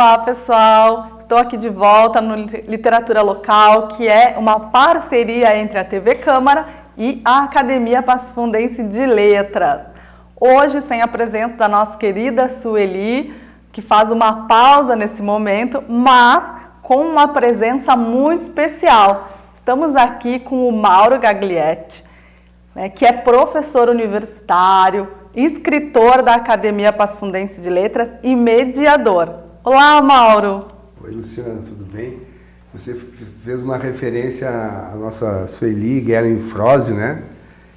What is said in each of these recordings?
Olá, pessoal! Estou aqui de volta no Literatura Local, que é uma parceria entre a TV Câmara e a Academia Passo Fundense de Letras. Hoje, sem a presença da nossa querida Sueli, que faz uma pausa nesse momento, mas com uma presença muito especial. Estamos aqui com o Mauro Gaglietti, que é professor universitário, escritor da Academia Passo Fundense de Letras e mediador. Olá, Mauro! Oi, Luciana, tudo bem? Você fez uma referência à nossa Sueli Gehlen-Froese, né?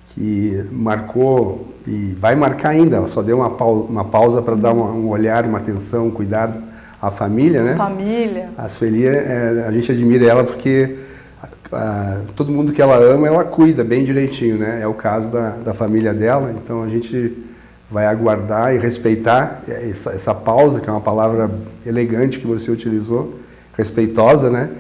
Que marcou e vai marcar ainda. Ela só deu uma pausa para dar um olhar, uma atenção, um cuidado à família, né? Família. A Sueli, a gente admira ela porque todo mundo que ela ama, ela cuida bem direitinho, né? É o caso da família dela, então a gente vai aguardar e respeitar essa pausa, que é uma palavra elegante que você utilizou, respeitosa, né?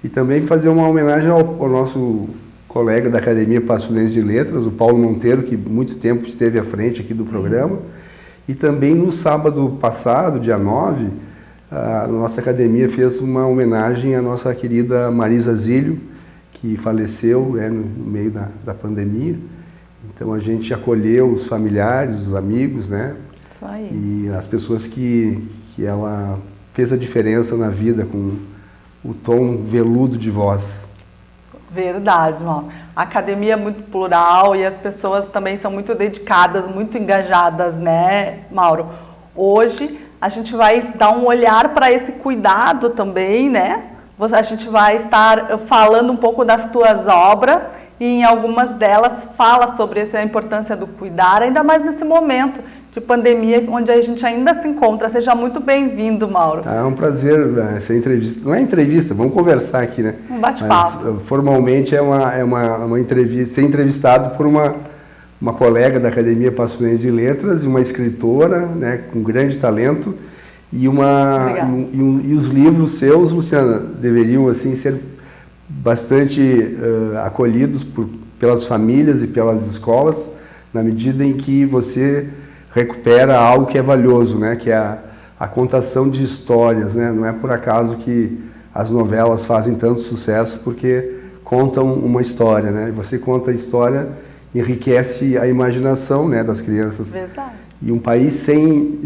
E também fazer uma homenagem ao nosso colega da Academia Passo Fundense de Letras, o Paulo Monteiro, que muito tempo esteve à frente aqui do programa. E também no sábado passado, dia 9, a nossa academia fez uma homenagem à nossa querida Marisa Zílio, que faleceu no meio da pandemia. Então a gente acolheu os familiares, os amigos, né? Isso aí. E as pessoas que ela fez a diferença na vida com o tom veludo de voz. Verdade, Mauro. A academia é muito plural e as pessoas também são muito dedicadas, muito engajadas, né, Mauro? Hoje a gente vai dar um olhar para esse cuidado também, né? A gente vai estar falando um pouco das tuas obras e em algumas delas fala sobre a importância do cuidar, ainda mais nesse momento de pandemia, onde a gente ainda se encontra. Seja muito bem-vindo, Mauro. É um prazer essa entrevista. Não é entrevista, vamos conversar aqui, né? Um bate-papo. Mas formalmente é uma entrevista, ser entrevistado por uma colega da Academia Passo Fundense de Letras e uma escritora, né, com grande talento. E os livros seus, Luciana, deveriam assim ser bastante acolhidos pelas famílias e pelas escolas, na medida em que você recupera algo que é valioso, né? Que é a contação de histórias, né? Não é por acaso que as novelas fazem tanto sucesso, porque contam uma história, né? Você conta a história, enriquece a imaginação, né, das crianças. Verdade. E um país sem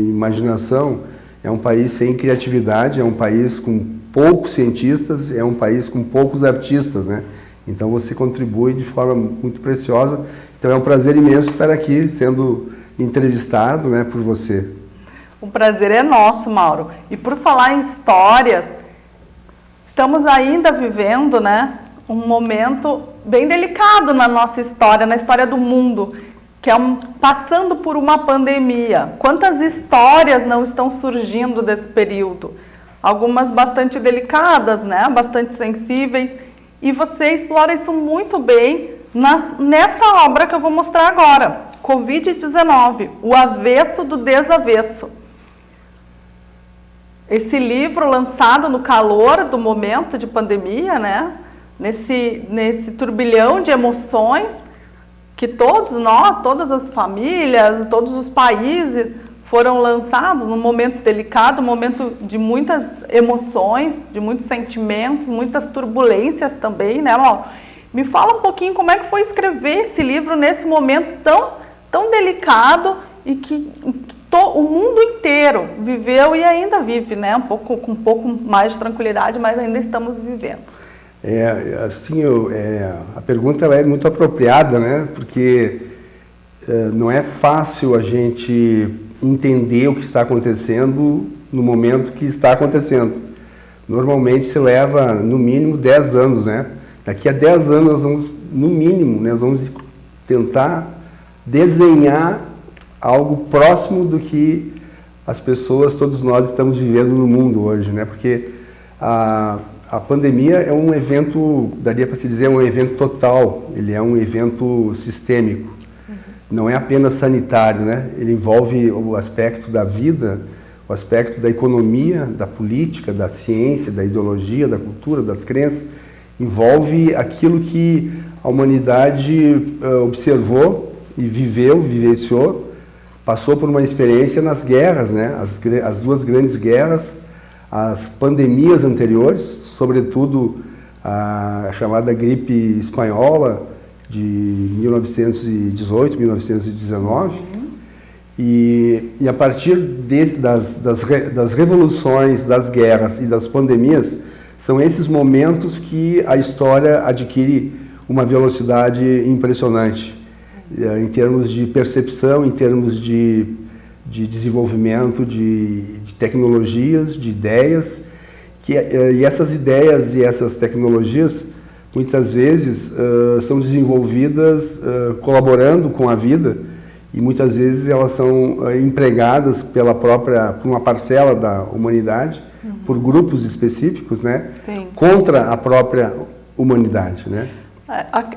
imaginação é um país sem criatividade, é um país com poucos cientistas, é um país com poucos artistas, né? Então você contribui de forma muito preciosa. Então é um prazer imenso estar aqui sendo entrevistado, né, por você. O prazer é nosso, Mauro. E por falar em histórias, estamos ainda vivendo, né, um momento bem delicado na nossa história, na história do mundo, que é passando por uma pandemia. Quantas histórias não estão surgindo desse período? Algumas bastante delicadas, né? Bastante sensíveis. E você explora isso muito bem nessa obra que eu vou mostrar agora. Covid-19, o avesso do desavesso. Esse livro lançado no calor do momento de pandemia, né? Nesse turbilhão de emoções, que todos nós, todas as famílias, todos os países foram lançados num momento delicado, um momento de muitas emoções, de muitos sentimentos, muitas turbulências também, né, Mauro? Me fala um pouquinho como é que foi escrever esse livro nesse momento tão delicado e que o mundo inteiro viveu e ainda vive, né? Com um pouco mais de tranquilidade, mas ainda estamos vivendo. A pergunta ela é muito apropriada, né? Porque não é fácil a gente entender o que está acontecendo no momento que está acontecendo. Normalmente se leva, no mínimo, 10 anos, né? Daqui a 10 anos, nós vamos, no mínimo, nós vamos tentar desenhar algo próximo do que as pessoas, todos nós, estamos vivendo no mundo hoje, né? Porque a pandemia é um evento, daria para se dizer, um evento total, ele é um evento sistêmico. Não é apenas sanitário, né? Ele envolve o aspecto da vida, o aspecto da economia, da política, da ciência, da ideologia, da cultura, das crenças. Envolve aquilo que a humanidade observou e vivenciou passou por uma experiência nas guerras, né? As duas grandes guerras, as pandemias anteriores, sobretudo a chamada gripe espanhola de 1918, 1919, e a partir das revoluções, das guerras e das pandemias, são esses momentos que a história adquire uma velocidade impressionante, em termos de percepção, em termos de desenvolvimento de tecnologias, de ideias, e essas ideias e essas tecnologias, muitas vezes, são desenvolvidas colaborando com a vida, e muitas vezes elas são empregadas por uma parcela da humanidade, por grupos específicos, né? Contra a própria humanidade, né?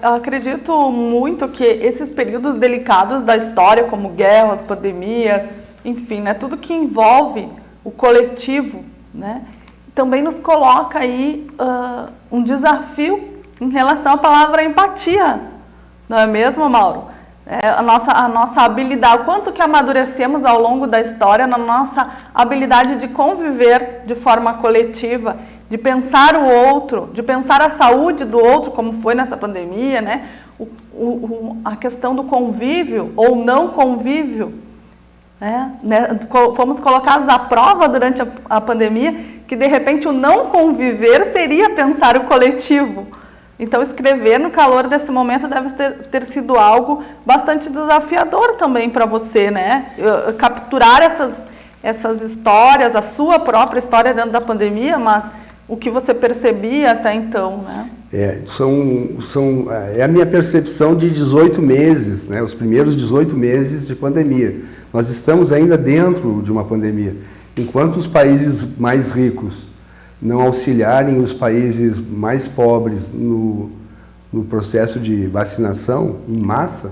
Acredito muito que esses períodos delicados da história, como guerras, pandemia, enfim, né, tudo que envolve o coletivo, né, também nos coloca aí um desafio em relação à palavra empatia, não é mesmo, Mauro? A nossa habilidade, o quanto que amadurecemos ao longo da história na nossa habilidade de conviver de forma coletiva, de pensar o outro, de pensar a saúde do outro, como foi nessa pandemia, né? A questão do convívio ou não convívio, né? Fomos colocados à prova durante a pandemia que, de repente, o não conviver seria pensar o coletivo. Então, escrever no calor desse momento deve ter sido algo bastante desafiador também para você, né? Capturar essas histórias, a sua própria história dentro da pandemia, mas o que você percebia até então, né? É a minha percepção de 18 meses, né? Os primeiros 18 meses de pandemia. Nós estamos ainda dentro de uma pandemia. Enquanto os países mais ricos não auxiliarem os países mais pobres no processo de vacinação em massa,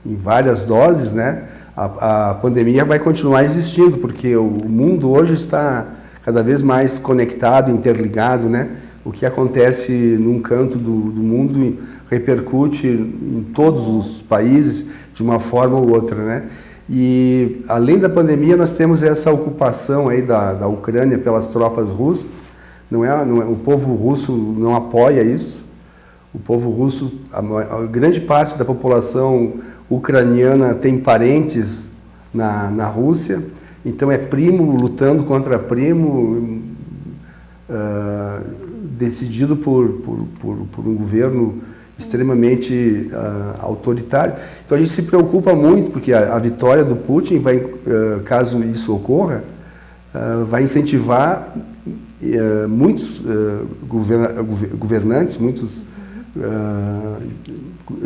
em várias doses, né, a pandemia vai continuar existindo, porque o mundo hoje está cada vez mais conectado, interligado, né? O que acontece num canto do mundo repercute em todos os países de uma forma ou outra, né? E além da pandemia, nós temos essa ocupação aí da Ucrânia pelas tropas russas. O povo russo não apoia isso. O povo russo, a grande parte da população ucraniana tem parentes na Rússia, então é primo lutando contra primo, decidido por um governo extremamente autoritário. Então a gente se preocupa muito, porque a vitória do Putin, caso isso ocorra, vai incentivar muitos governantes, muitos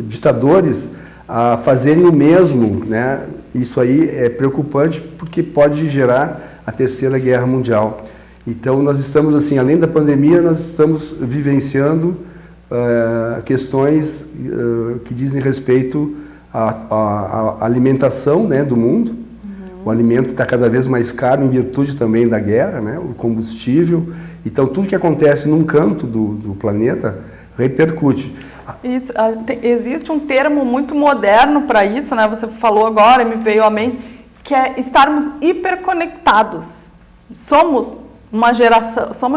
ditadores a fazerem o mesmo, né? Isso aí é preocupante porque pode gerar a Terceira Guerra Mundial. Então nós estamos assim, além da pandemia, nós estamos vivenciando questões que dizem respeito à alimentação, né, do mundo. O alimento está cada vez mais caro em virtude também da guerra, né? O combustível. Então, tudo que acontece num canto do planeta repercute. Isso, existe um termo muito moderno para isso, né? Você falou agora, me veio à mente, que é estarmos hiperconectados. Somos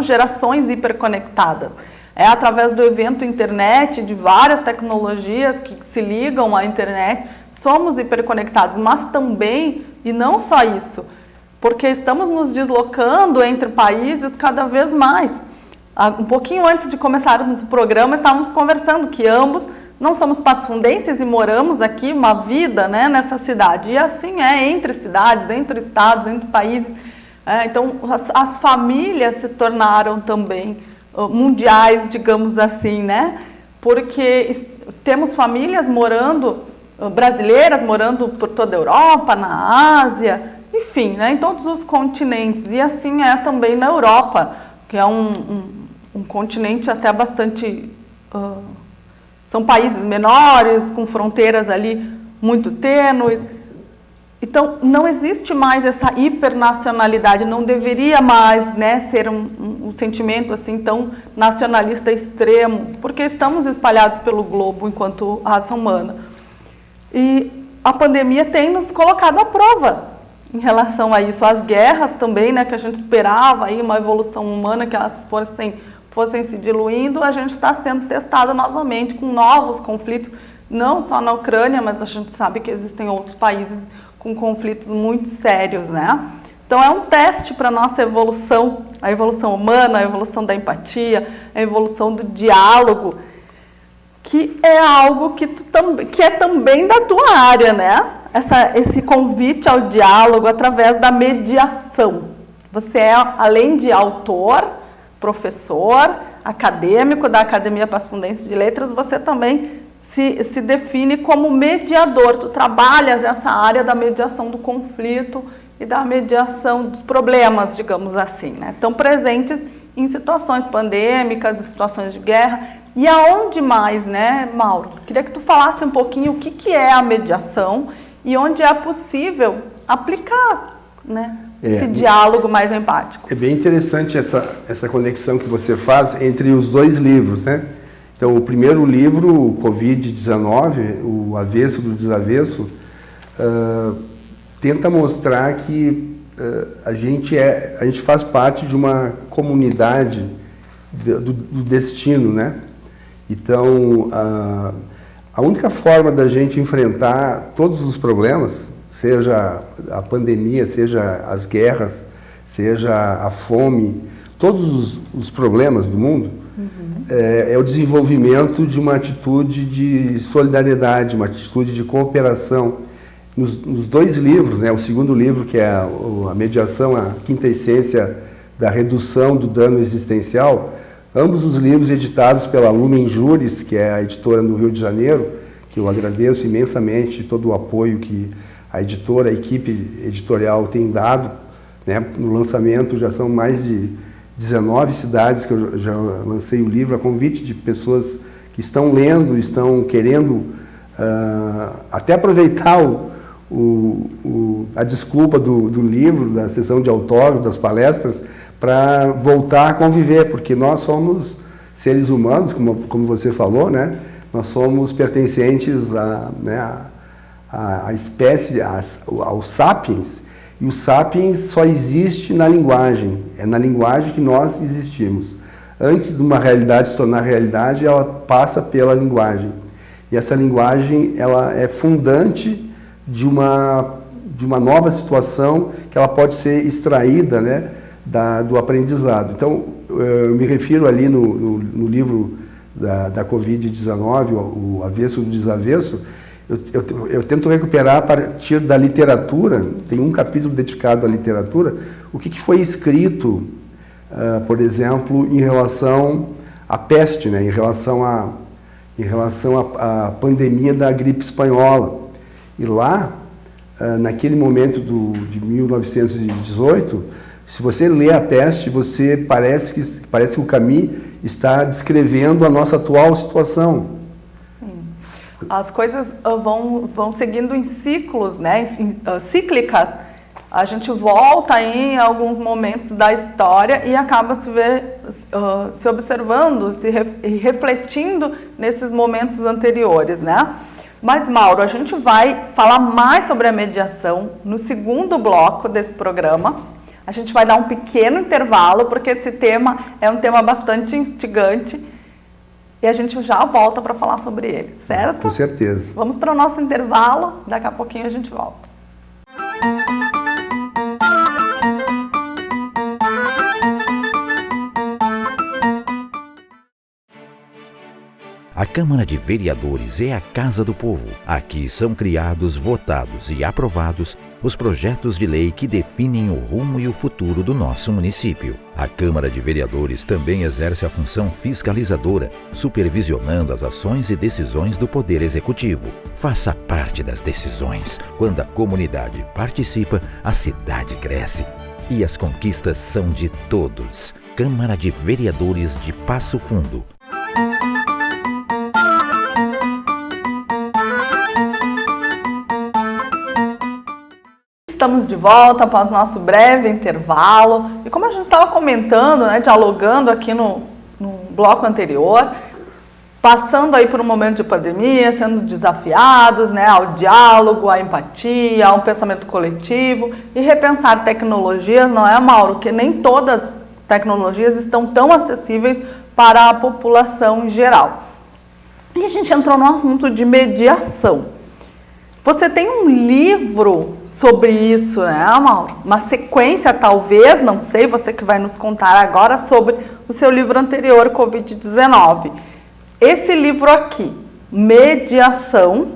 gerações hiperconectadas. É através do evento internet, de várias tecnologias que se ligam à internet, somos hiperconectados, mas também, e não só isso, porque estamos nos deslocando entre países cada vez mais. Um pouquinho antes de começarmos o programa, estávamos conversando que ambos não somos passo-fundenses e moramos aqui uma vida, né, nessa cidade. E assim é entre cidades, entre estados, entre países. Então, as famílias se tornaram também mundiais, digamos assim, né? Porque temos famílias brasileiras morando por toda a Europa, na Ásia, enfim, né, em todos os continentes. E assim é também na Europa, que é um continente até bastante... são países menores, com fronteiras ali muito tênues. Então, não existe mais essa hipernacionalidade, não deveria mais, né, ser um sentimento assim tão nacionalista extremo, porque estamos espalhados pelo globo enquanto raça humana. E a pandemia tem nos colocado à prova em relação a isso. As guerras também, né, que a gente esperava aí uma evolução humana, que elas fossem se diluindo, a gente está sendo testado novamente com novos conflitos, não só na Ucrânia, mas a gente sabe que existem outros países com conflitos muito sérios, né? Então é um teste para a nossa evolução, a evolução humana, a evolução da empatia, a evolução do diálogo, que é algo que é também da tua área, né? Esse convite ao diálogo através da mediação. Você é, além de autor, professor, acadêmico da Academia Pasfundense de Letras, você também se define como mediador. Tu trabalhas essa área da mediação do conflito e da mediação dos problemas, digamos assim, né? Estão presentes em situações pandêmicas, em situações de guerra. E aonde mais, né, Mauro? Queria que tu falasse um pouquinho o que é a mediação e onde é possível aplicar, né, esse diálogo mais empático. É bem interessante essa conexão que você faz entre os dois livros, né? Então, o primeiro livro, o Covid-19, o Avesso do Desavesso, tenta mostrar que a gente faz parte de uma comunidade do destino, né? Então, a única forma da gente enfrentar todos os problemas, seja a pandemia, seja as guerras, seja a fome, todos os problemas do mundo, é o desenvolvimento de uma atitude de solidariedade, uma atitude de cooperação. Nos dois livros, né, o segundo livro, que é a mediação, a quinta essência da redução do dano existencial, ambos os livros editados pela Lumen Juris, que é a editora no Rio de Janeiro, que eu agradeço imensamente todo o apoio que a editora, a equipe editorial tem dado, né, no lançamento. Já são mais de 19 cidades que eu já lancei o livro, a convite de pessoas que estão lendo, estão querendo até aproveitar a desculpa do livro, da sessão de autógrafos, das palestras, para voltar a conviver, porque nós somos seres humanos, como você falou, né? Nós somos pertencentes à espécie, aos sapiens, e o sapiens só existe na linguagem, é na linguagem que nós existimos. Antes de uma realidade se tornar realidade, ela passa pela linguagem. E essa linguagem, ela é fundante de uma nova situação que ela pode ser extraída, né, do aprendizado. Então, eu me refiro ali no livro da Covid-19, o Avesso do Desavesso, eu tento recuperar a partir da literatura, tem um capítulo dedicado à literatura, o que foi escrito, por exemplo, em relação à peste, né, em relação à pandemia da gripe espanhola. E lá, naquele momento de 1918, se você lê a peste, parece que o Camus está descrevendo a nossa atual situação. As coisas vão seguindo em ciclos, né, cíclicas. A gente volta em alguns momentos da história e acaba se observando, refletindo nesses momentos anteriores, né? Mas, Mauro, a gente vai falar mais sobre a mediação no segundo bloco desse programa. A gente vai dar um pequeno intervalo, porque esse tema é um tema bastante instigante e a gente já volta para falar sobre ele, certo? Com certeza. Vamos para o nosso intervalo, daqui a pouquinho a gente volta. A Câmara de Vereadores é a Casa do Povo. Aqui são criados, votados e aprovados os projetos de lei que definem o rumo e o futuro do nosso município. A Câmara de Vereadores também exerce a função fiscalizadora, supervisionando as ações e decisões do Poder Executivo. Faça parte das decisões. Quando a comunidade participa, a cidade cresce. E as conquistas são de todos. Câmara de Vereadores de Passo Fundo. Estamos de volta após nosso breve intervalo. E como a gente estava comentando, né, dialogando aqui no bloco anterior, passando aí por um momento de pandemia, sendo desafiados, né, ao diálogo, à empatia, a um pensamento coletivo e repensar tecnologias, não é, Mauro? Que nem todas as tecnologias estão tão acessíveis para a população em geral. E a gente entrou no assunto de mediação. Você tem um livro sobre isso, né, Mauro? Uma sequência, talvez, não sei, você que vai nos contar agora sobre o seu livro anterior, Covid-19. Esse livro aqui, Mediação,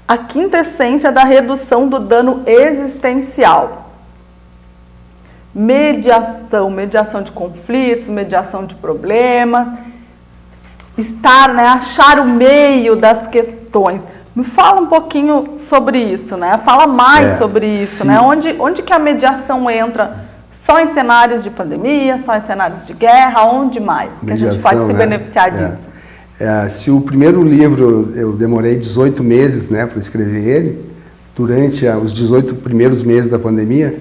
a quintessência da redução do dano existencial. Mediação de conflitos, mediação de problemas, estar, né, achar o meio das questões. Me fala um pouquinho sobre isso, né? Fala mais sobre isso, né? Onde que a mediação entra? Só em cenários de pandemia, só em cenários de guerra, onde mais? Que mediação, a gente pode se beneficiar disso. Se o primeiro livro eu demorei 18 meses, né, para escrever ele, durante os 18 primeiros meses da pandemia,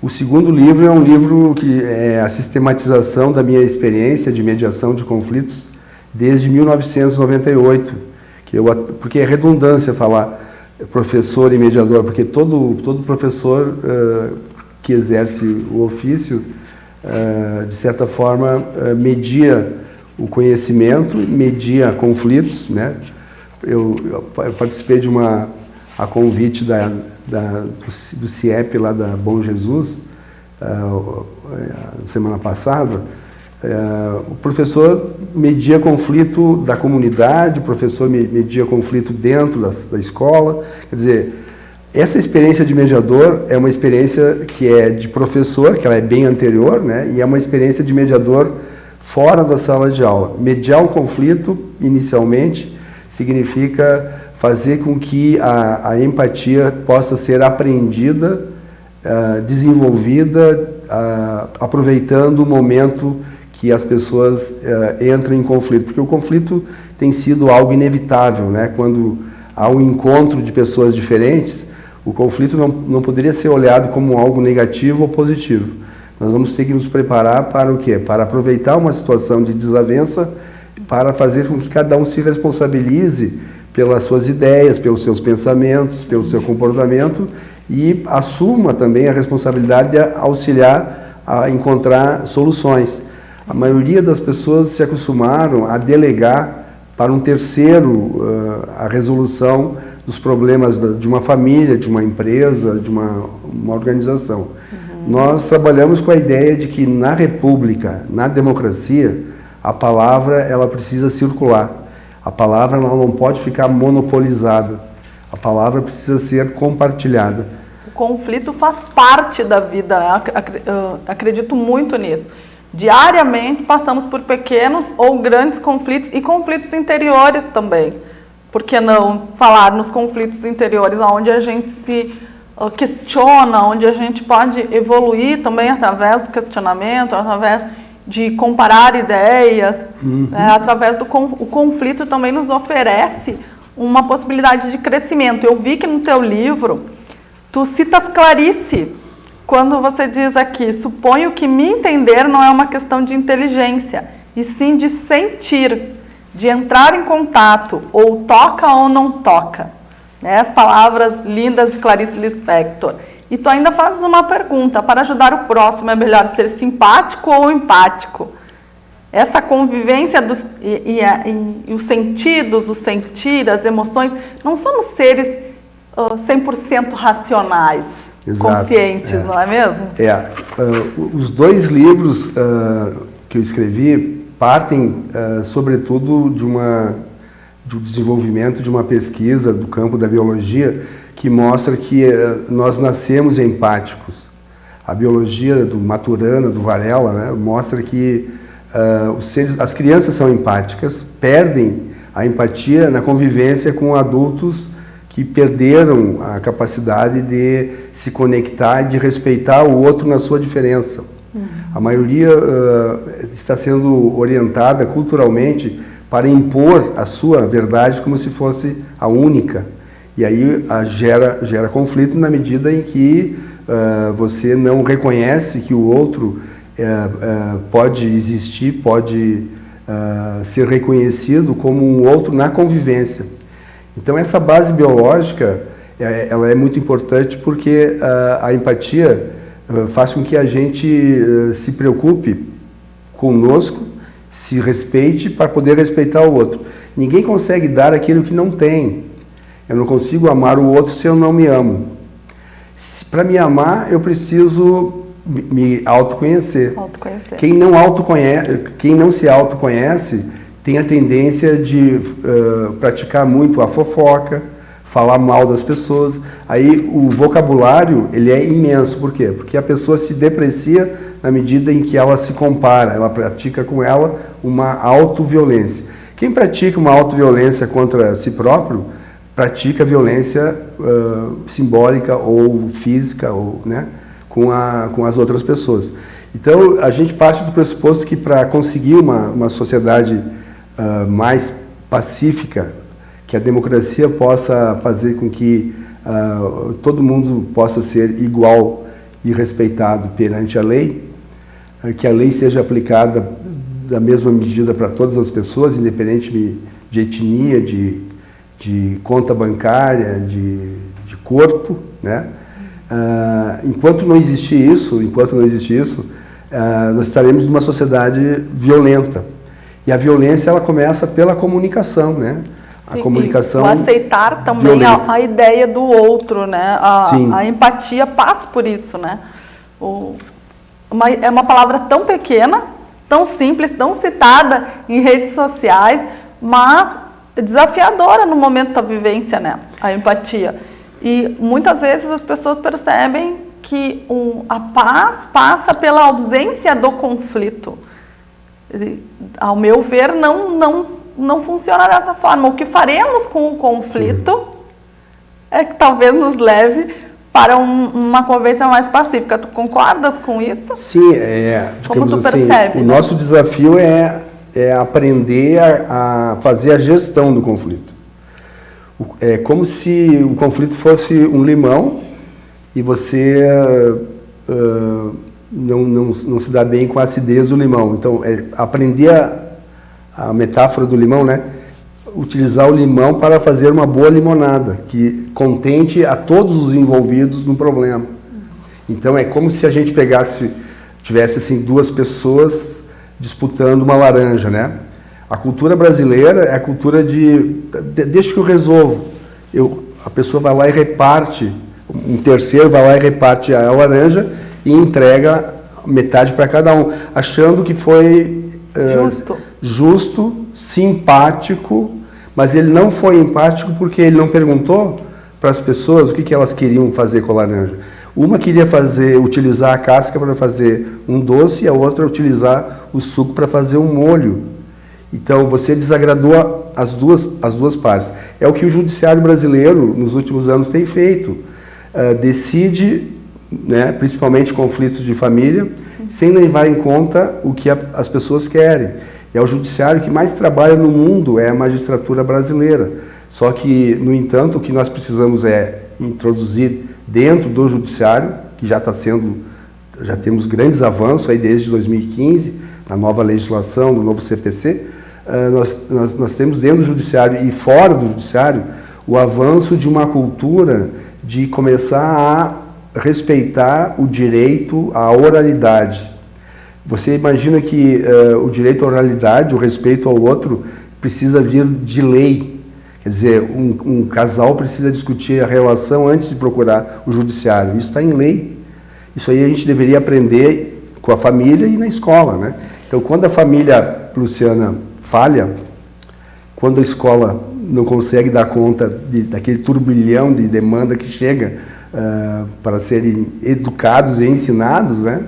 o segundo livro é um livro que é a sistematização da minha experiência de mediação de conflitos desde 1998, porque é redundância falar professor e mediador, porque todo professor que exerce o ofício, de certa forma, media o conhecimento, media conflitos, né? Eu participei de a convite do CIEP lá da Bom Jesus, semana passada. O professor media conflito da comunidade, o professor media conflito dentro da escola. Quer dizer, essa experiência de mediador é uma experiência que é de professor, que ela é bem anterior, né? E é uma experiência de mediador fora da sala de aula. Mediar um conflito, inicialmente, significa fazer com que a empatia possa ser aprendida, desenvolvida, aproveitando o momento que as pessoas entram em conflito. Porque o conflito tem sido algo inevitável, né? Quando há um encontro de pessoas diferentes, o conflito não poderia ser olhado como algo negativo ou positivo. Nós vamos ter que nos preparar para o quê? Para aproveitar uma situação de desavença, para fazer com que cada um se responsabilize pelas suas ideias, pelos seus pensamentos, pelo seu comportamento e assuma também a responsabilidade de auxiliar a encontrar soluções. A maioria das pessoas se acostumaram a delegar para um terceiro a resolução dos problemas de uma família, de uma empresa, de uma organização. Nós trabalhamos com a ideia de que na república, na democracia, a palavra ela precisa circular. A palavra ela não pode ficar monopolizada. A palavra precisa ser compartilhada. O conflito faz parte da vida, né? Acredito muito nisso. Diariamente passamos por pequenos ou grandes conflitos e conflitos interiores também. Por que não falar nos conflitos interiores, onde a gente se questiona, onde a gente pode evoluir também através do questionamento, através de comparar ideias, através do o conflito também nos oferece uma possibilidade de crescimento. Eu vi que no teu livro, tu citas Clarice, quando você diz aqui, suponho que me entender não é uma questão de inteligência, e sim de sentir, de entrar em contato, ou toca ou não toca. As palavras lindas de Clarice Lispector. E tu ainda fazes uma pergunta, para ajudar o próximo é melhor ser simpático ou empático? Essa convivência e os sentidos, o sentir, as emoções, não somos seres 100% racionais, exato, conscientes, não é mesmo? Os dois livros que eu escrevi partem, sobretudo, do desenvolvimento de uma pesquisa do campo da biologia que mostra que nós nascemos empáticos. A biologia do Maturana, do Varela, né, mostra que as crianças são empáticas, perdem a empatia na convivência com adultos que perderam a capacidade de se conectar e de respeitar o outro na sua diferença. A maioria está sendo orientada culturalmente para impor a sua verdade como se fosse a única. E aí gera conflito na medida em que você não reconhece que o outro pode existir, pode ser reconhecido como um outro na convivência. Então essa base biológica, ela é muito importante porque a empatia faz com que a gente se preocupe conosco, se respeite para poder respeitar o outro. Ninguém consegue dar aquilo que não tem. Eu não consigo amar o outro se eu não me amo. Para me amar, eu preciso me autoconhecer. Quem não se autoconhece tem a tendência de praticar muito a fofoca, falar mal das pessoas. Aí o vocabulário ele é imenso. Por quê? Porque a pessoa se deprecia na medida em que ela se compara, ela pratica com ela uma autoviolência. Quem pratica uma autoviolência contra si próprio, pratica violência simbólica ou física, ou, né, com as outras pessoas. Então, a gente parte do pressuposto que para conseguir uma sociedade mais pacífica, que a democracia possa fazer com que todo mundo possa ser igual e respeitado perante a lei, que a lei seja aplicada da mesma medida para todas as pessoas, independente de etnia, de conta bancária, de corpo, né? Enquanto não existir isso, nós estaremos numa sociedade violenta. E a violência ela começa pela comunicação, né? A comunicação. O aceitar também a ideia do outro, né? A empatia passa por isso, né? É uma palavra tão pequena, tão simples, tão citada em redes sociais, mas desafiadora no momento da vivência, né? A empatia. E muitas vezes as pessoas percebem que a paz passa pela ausência do conflito. Ao meu ver, não funciona dessa forma. O que faremos com o conflito é que talvez nos leve para uma convivência mais pacífica. Tu concordas com isso? Sim, como tu assim, percebe? O nosso desafio é aprender a fazer a gestão do conflito. É como se o conflito fosse um limão e você não se dá bem com a acidez do limão. Então, aprender a metáfora do limão, né? Utilizar o limão para fazer uma boa limonada, que contente a todos os envolvidos no problema. Então, é como se a gente tivesse assim, duas pessoas disputando uma laranja, né? A cultura brasileira é a cultura deixa que eu resolvo. A pessoa vai lá e reparte, um terceiro vai lá e reparte a laranja e entrega metade para cada um, achando que foi justo, simpático, mas ele não foi empático porque ele não perguntou para as pessoas o que elas queriam fazer com a laranja. Uma queria utilizar a casca para fazer um doce e a outra utilizar o suco para fazer um molho. Então, você desagradou as duas partes. É o que o judiciário brasileiro, nos últimos anos, tem feito. Decide, né, principalmente conflitos de família, sem levar em conta o que as pessoas querem. É o judiciário que mais trabalha no mundo, é a magistratura brasileira. Só que, no entanto, o que nós precisamos é introduzir dentro do judiciário, que já temos grandes avanços aí desde 2015, na nova legislação, no novo CPC, nós temos dentro do judiciário e fora do judiciário o avanço de uma cultura de começar a respeitar o direito à oralidade. Você imagina que o direito à oralidade, o respeito ao outro, precisa vir de lei. Quer dizer, um casal precisa discutir a relação antes de procurar o judiciário. Isso está em lei. Isso aí a gente deveria aprender com a família e na escola, né? Então, quando a família prussiana falha, quando a escola não consegue dar conta daquele turbilhão de demanda que chega para serem educados e ensinados, né?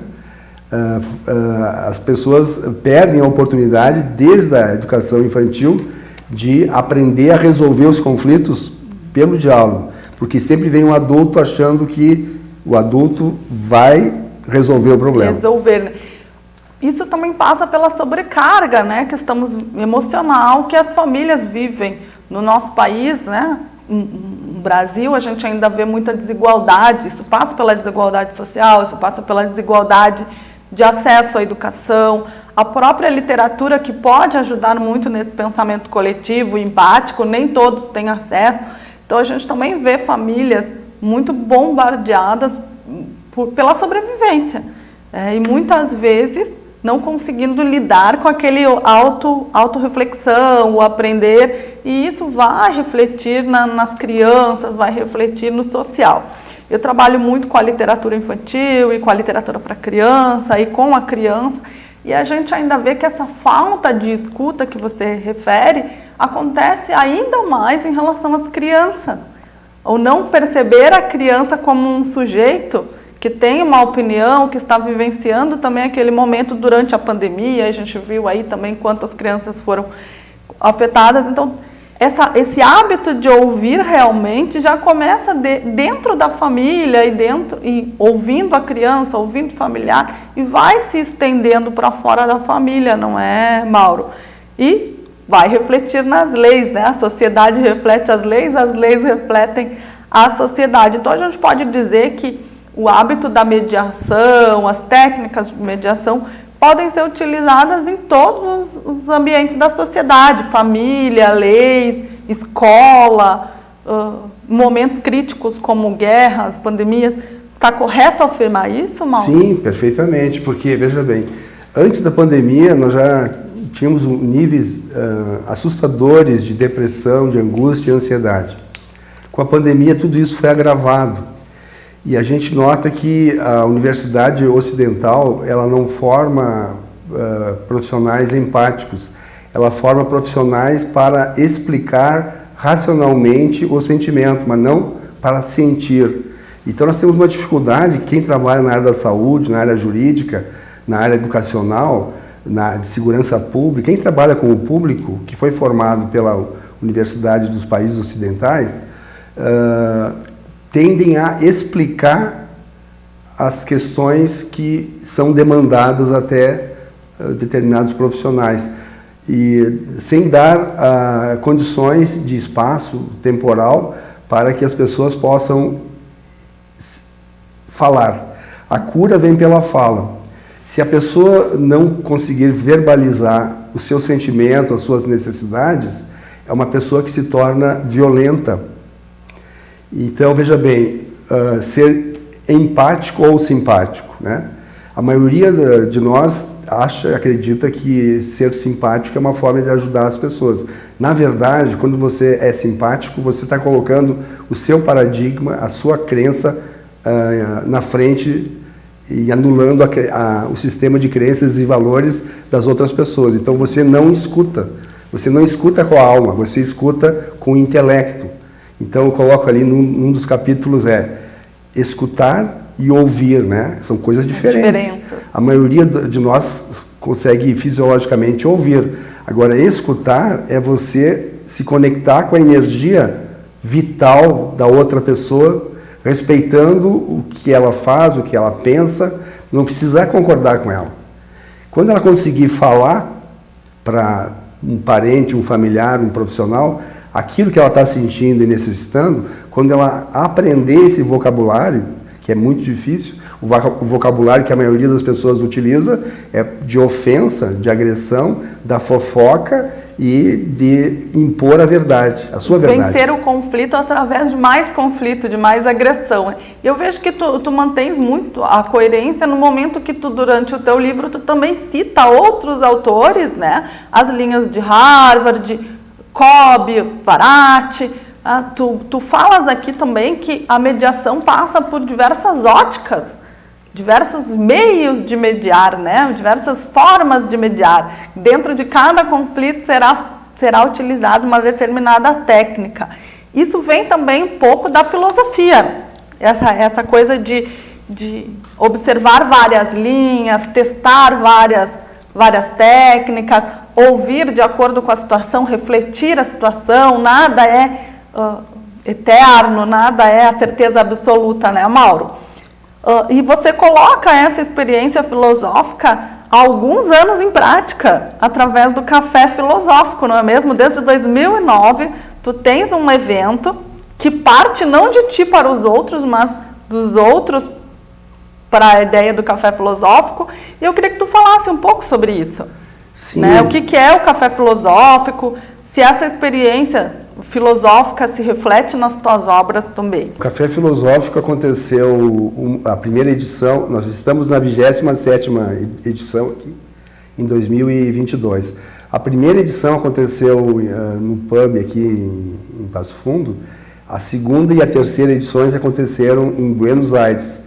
As pessoas perdem a oportunidade, desde a educação infantil, de aprender a resolver os conflitos pelo diálogo. Porque sempre vem um adulto achando que o adulto vai resolver o problema. Isso também passa pela sobrecarga, né, que estamos emocional que as famílias vivem no nosso país, né? No Brasil a gente ainda vê muita desigualdade. Isso passa pela desigualdade social, isso passa pela desigualdade de acesso à educação, a própria literatura que pode ajudar muito nesse pensamento coletivo, empático, nem todos têm acesso. Então a gente também vê famílias muito bombardeadas pela sobrevivência, e muitas vezes não conseguindo lidar com aquele autorreflexão, o aprender, e isso vai refletir nas crianças, vai refletir no social. Eu trabalho muito com a literatura infantil e com a literatura para criança e com a criança, e a gente ainda vê que essa falta de escuta que você refere acontece ainda mais em relação às crianças. Ou não perceber a criança como um sujeito que tem uma opinião, que está vivenciando também aquele momento durante a pandemia. A gente viu aí também quantas crianças foram afetadas. Então, esse hábito de ouvir realmente já começa dentro da família e ouvindo a criança, ouvindo o familiar, e vai se estendendo para fora da família, não é, Mauro? E vai refletir nas leis, né? A sociedade reflete as leis refletem a sociedade. Então a gente pode dizer que o hábito da mediação, as técnicas de mediação podem ser utilizadas em todos os ambientes da sociedade, família, leis, escola, momentos críticos como guerras, pandemias. Está correto afirmar isso, Mauro? Sim, perfeitamente, porque, veja bem, antes da pandemia nós já tínhamos níveis assustadores de depressão, de angústia e ansiedade. Com a pandemia tudo isso foi agravado. E a gente nota que a Universidade Ocidental, ela não forma profissionais empáticos, ela forma profissionais para explicar racionalmente o sentimento, mas não para sentir. Então nós temos uma dificuldade, quem trabalha na área da saúde, na área jurídica, na área educacional, de segurança pública, quem trabalha com o público, que foi formado pela Universidade dos Países Ocidentais, tendem a explicar as questões que são demandadas até determinados profissionais, e sem dar condições de espaço temporal para que as pessoas possam falar. A cura vem pela fala. Se a pessoa não conseguir verbalizar o seu sentimento, as suas necessidades, é uma pessoa que se torna violenta. Então, veja bem, ser empático ou simpático, né? A maioria de nós acredita que ser simpático é uma forma de ajudar as pessoas. Na verdade, quando você é simpático, você está colocando o seu paradigma, a sua crença na frente e anulando o sistema de crenças e valores das outras pessoas. Então você não escuta com a alma, você escuta com o intelecto. Então eu coloco ali num dos capítulos escutar e ouvir, né? São coisas diferentes. A maioria de nós consegue fisiologicamente ouvir. Agora, escutar é você se conectar com a energia vital da outra pessoa, respeitando o que ela faz, o que ela pensa, não precisar concordar com ela. Quando ela conseguir falar para um parente, um familiar, um profissional, aquilo que ela está sentindo e necessitando, quando ela aprender esse vocabulário, que é muito difícil, o vocabulário que a maioria das pessoas utiliza é de ofensa, de agressão, da fofoca e de impor a verdade, a sua verdade. Vencer o conflito através de mais conflito, de mais agressão. Eu vejo que tu mantens muito a coerência no momento que tu, durante o teu livro, tu também cita outros autores, né? As linhas de Harvard, de Cobb, Parati. Tu falas aqui também que a mediação passa por diversas óticas, diversos meios de mediar, né? Diversas formas de mediar. Dentro de cada conflito será utilizada uma determinada técnica. Isso vem também um pouco da filosofia, essa coisa de observar várias linhas, testar várias técnicas, ouvir de acordo com a situação, refletir a situação. Nada é eterno, nada é a certeza absoluta, né, Mauro? E você coloca essa experiência filosófica há alguns anos em prática, através do Café Filosófico, não é mesmo? Desde 2009, tu tens um evento que parte não de ti para os outros, mas dos outros para a ideia do café filosófico. E eu queria que tu falasse um pouco sobre isso. Sim. Né? O que é o café filosófico, se essa experiência filosófica se reflete nas tuas obras também. O Café Filosófico aconteceu, a primeira edição, nós estamos na 27ª edição aqui, em 2022. A primeira edição aconteceu no pub aqui em Passo Fundo. A segunda e a terceira edições aconteceram em Buenos Aires.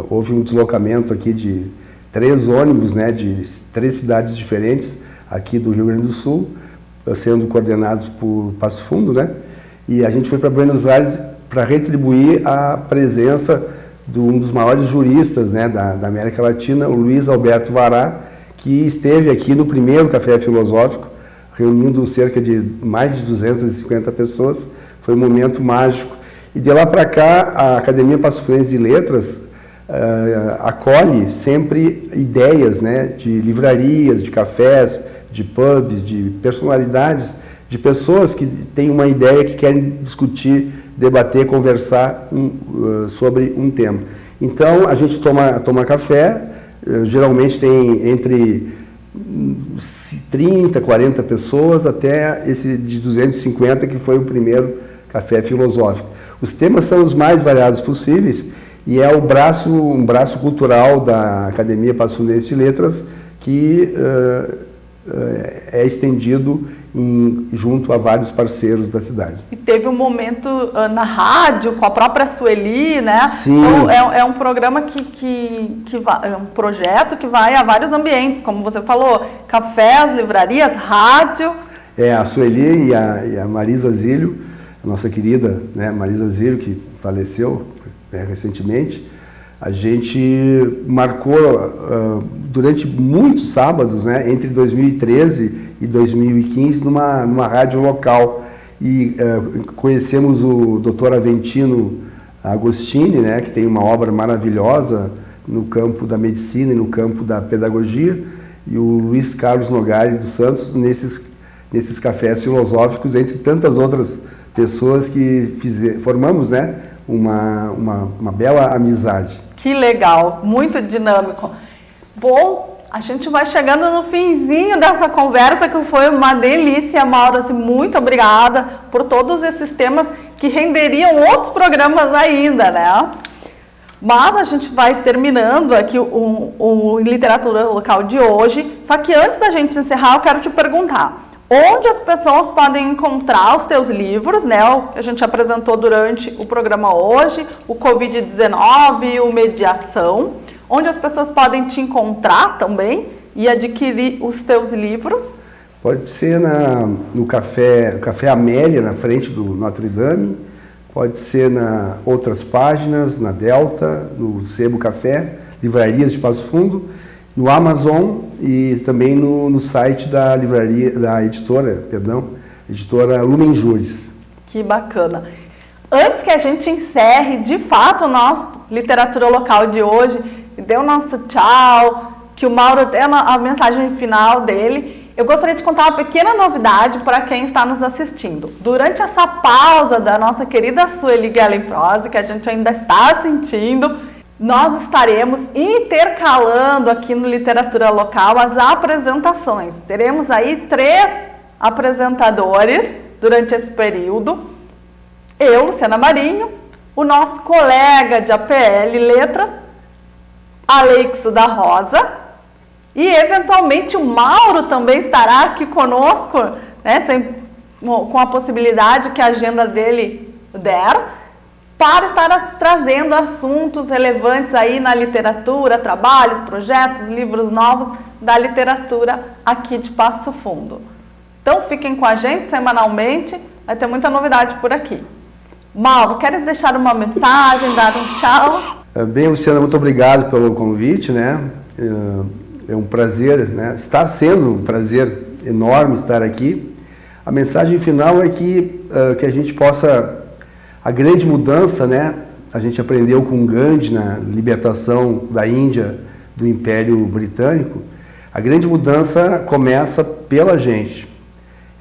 Houve um deslocamento aqui de 3 ônibus, né, de 3 cidades diferentes aqui do Rio Grande do Sul, sendo coordenados por Passo Fundo, né? E a gente foi para Buenos Aires para retribuir a presença de um dos maiores juristas, né, da América Latina, o Luiz Alberto Vará, que esteve aqui no primeiro Café Filosófico, reunindo cerca de mais de 250 pessoas. Foi um momento mágico. E de lá para cá, a Academia Passo Fundo de Letras acolhe sempre ideias, né, de livrarias, de cafés, de pubs, de personalidades, de pessoas que têm uma ideia, que querem discutir, debater, conversar sobre um tema. Então, a gente toma café, geralmente tem entre 30, 40 pessoas, até esse de 250, que foi o primeiro Café Filosófico. Os temas são os mais variados possíveis e é um braço cultural da Academia Passo Fundo de Letras que é estendido junto a vários parceiros da cidade. E teve um momento na rádio com a própria Sueli, né? Sim. Então, é um programa é um projeto que vai a vários ambientes, como você falou, cafés, livrarias, rádio. A Sueli e a Marisa Zílio, a nossa querida, né, Marisa Zílio, que faleceu recentemente, a gente marcou durante muitos sábados, né, entre 2013 e 2015, numa rádio local. E conhecemos o Dr. Aventino Agostini, né, que tem uma obra maravilhosa no campo da medicina e no campo da pedagogia, e o Luiz Carlos Nogari dos Santos nesses cafés filosóficos, entre tantas outras pessoas que formamos, né, uma bela amizade. Que legal, muito dinâmico. Bom, a gente vai chegando no finzinho dessa conversa, que foi uma delícia, Mauro. Assim, muito obrigada por todos esses temas que renderiam outros programas ainda, né? Mas a gente vai terminando aqui o Literatura Local de hoje. Só que antes da gente encerrar, eu quero te perguntar: onde as pessoas podem encontrar os teus livros, né? O que a gente apresentou durante o programa hoje, o Covid-19, o Mediação. Onde as pessoas podem te encontrar também e adquirir os teus livros? Pode ser no Café Amélia, na frente do Notre Dame. Pode ser na outras páginas, na Delta, no Sebo Café, livrarias de Passo Fundo, no Amazon e também no site da editora Lumen Juris. Que bacana. Antes que a gente encerre, de fato, o nosso Literatura Local de hoje, e dê o nosso tchau, que o Mauro dê a mensagem final dele, eu gostaria de contar uma pequena novidade para quem está nos assistindo. Durante essa pausa da nossa querida Sueli Gellenfroese, que a gente ainda está sentindo, nós estaremos intercalando aqui no Literatura Local as apresentações. Teremos aí 3 apresentadores durante esse período. Eu, Luciana Marinho, o nosso colega de APL Letras, Aleixo da Rosa, e eventualmente o Mauro também estará aqui conosco, né, com a possibilidade que a agenda dele der, para estar trazendo assuntos relevantes aí na literatura, trabalhos, projetos, livros novos da literatura aqui de Passo Fundo. Então fiquem com a gente semanalmente, vai ter muita novidade por aqui. Mauro, queres deixar uma mensagem, dar um tchau? Bem, Luciana, muito obrigado pelo convite, né? É um prazer, né? Está sendo um prazer enorme estar aqui. A mensagem final é que a gente possa... A grande mudança, né? A gente aprendeu com Gandhi na libertação da Índia do Império Britânico. A grande mudança começa pela gente.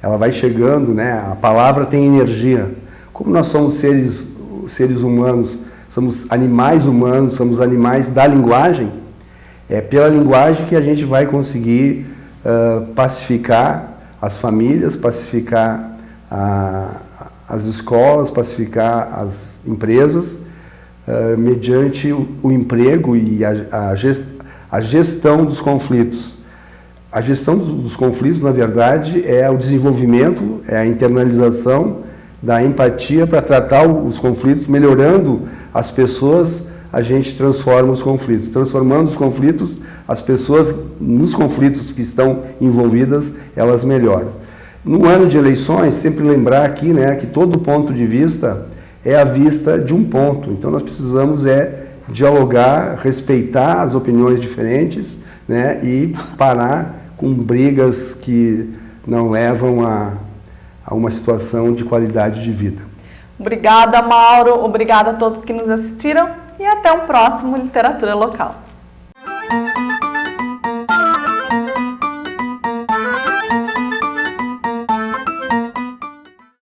Ela vai chegando, né? A palavra tem energia. Como nós somos seres humanos, somos animais humanos, somos animais da linguagem, é pela linguagem que a gente vai conseguir pacificar as famílias, pacificar as escolas, pacificar as empresas, mediante o emprego e a gestão dos conflitos. A gestão dos conflitos, na verdade, é o desenvolvimento, é a internalização da empatia para tratar os conflitos, melhorando as pessoas, a gente transforma os conflitos. Transformando os conflitos, as pessoas, nos conflitos que estão envolvidas, elas melhoram. No ano de eleições, sempre lembrar aqui, né, que todo ponto de vista é a vista de um ponto. Então nós precisamos dialogar, respeitar as opiniões diferentes, né, e parar com brigas que não levam a uma situação de qualidade de vida. Obrigada, Mauro. Obrigada a todos que nos assistiram e até o próximo Literatura Local.